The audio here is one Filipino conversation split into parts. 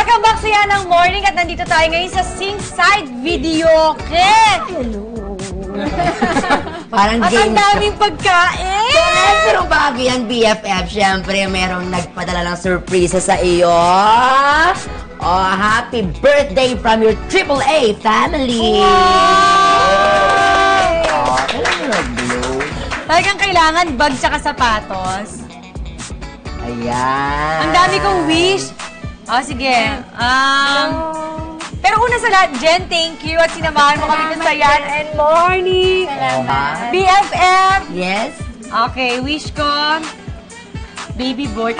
Welcome back sa Yan ang Morning at nandito tayo ngayon sa Singside Video. Hello! Parang at ang daming pagkain! Pero bago yan, BFF, syempre, merong nagpadala ng surprise sa iyo. Oh, happy birthday from your AAA family! Wow! Blue. Talagang kailangan bag tsaka sapatos. Ayan. Ang dami kong wish. Oh, sige. Pero una sa lahat, Jen, thank you at sinamahan mo kami sa Yan and Morning. Salamat. BFF. Yes? Okay, wish ko. Baby boy.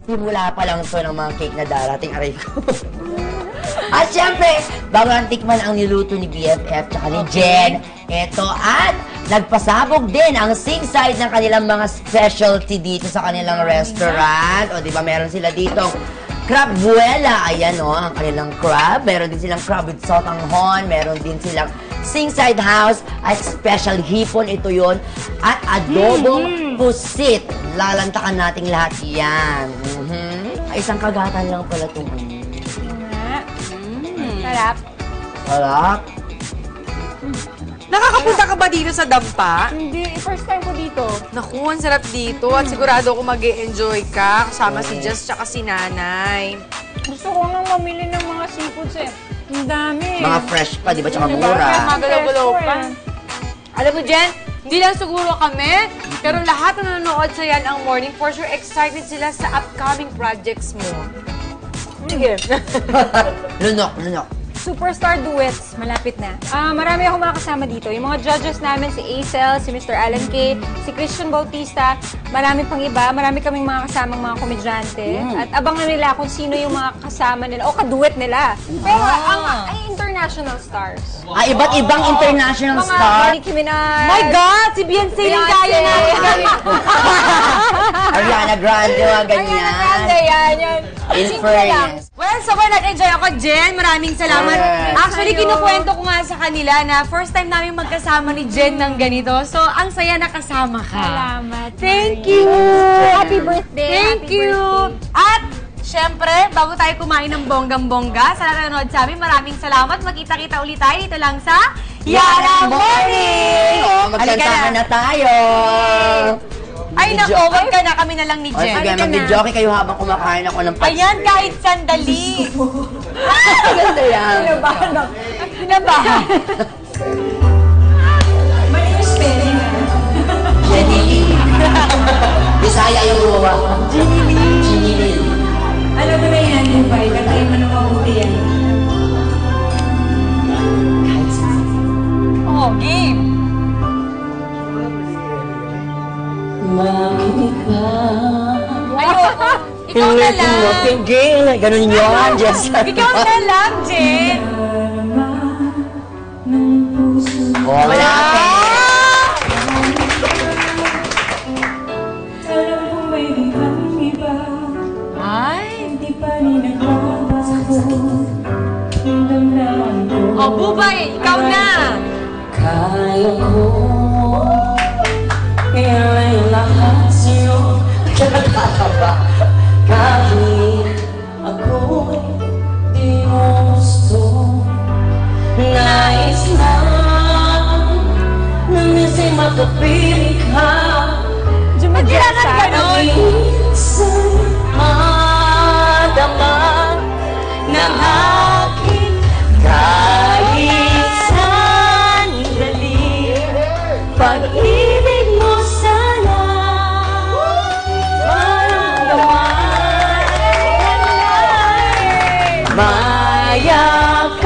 Simula pa lang to ng mga cake na darating, aray ko. At syempre, bago ang tikman ang niluto ni BFF tsaka ni Jen, eto at nagpasabog din ang Singside ng kanilang mga specialty dito sa kanilang restaurant. O, di ba, meron sila dito crab buela. Ayan, o, ang kanilang crab. Meron din silang crab with sotanghon. Meron din silang Singside House at special hipon. Ito yon at adobong pusit. Lalantakan nating lahat yan. Ay, isang kagatan lang pala itong Sarap. Sarap. Nakakapunta ka ba dito sa Dampa? Hindi, first time ko dito. Naku, ang sarap dito at sigurado ako mag-e-enjoy ka kasama si Jess tsaka si Nanay. Gusto ko nang mamili ng mga seafoods eh. Ang dami. Mga fresh pa, di ba? Tsaka Kaya mura. Magalaw-galaw Fresh pa. po Alam mo, Jen, hindi lang siguro kami, pero lahat na nanonood sa Yan ang Morning, for sure excited sila sa upcoming projects mo. Sige. Lunok, lunok. Superstar Duets, malapit na. Marami akong mga kasama dito. Yung mga judges namin, si Acel, si Mr. Alan K, si Christian Bautista, marami pang iba. Marami kaming mga kasamang mga komedyante. At abangan nila kung sino yung mga kasama nila o kaduet nila. Pero ay international stars. Ah, iba't ibang international Mga star. Nicki Minaj. My God! Si Beyonce yung kaya natin. Ariana Grande, mga ganyan. Ariana Grande, yan. In Simple lang. fairness. Well, sobrang nag-enjoy ako, Jen. Maraming salamat. Yes. Actually, kinukwento ko nga sa kanila na first time namin magkasama ni Jen ng ganito. So, ang saya na kasama ka. Salamat. Thank you! Happy birthday. Thank Happy you! birthday. At, syempre, bago tayo kumain ng bonggang-bongga, sa nanonood sa amin, maraming salamat. Magkita-kita ulit tayo dito lang sa Yara Morning! Oh, magkantahan na tayo. Ay, nako, wag ka na. Kami na lang ni O, Jen. sige, mag-jockey kayo habang kumakain ako ng patsi. Ayan, kahit sandali. Ganda yan. Pinabahan. Jenny Lee. Bisaya yung ruwa. Jenny Lee. Alam mo na yan, yung bay, katay mo na mabuti yan. Oh, game. Ayoko. Ikaw na lang. Tingil. Ganun yun, Jess. Ikaw na lang, Jen. Oh, malapit. Alam ko may ibang iba, Ay. hindi pa rin nagbabago. Yung damdaman ko, Oh, Bubay, ikaw na. kaya ko. Kaya yung lahat sa'yo, kahit ako'y di mo gusto. Nais lang na minsan makapiling ka. Kailangan ganon. Minsan madama ng aking kahit sandali. Pag-ibig mo sana maramdaman. Mayak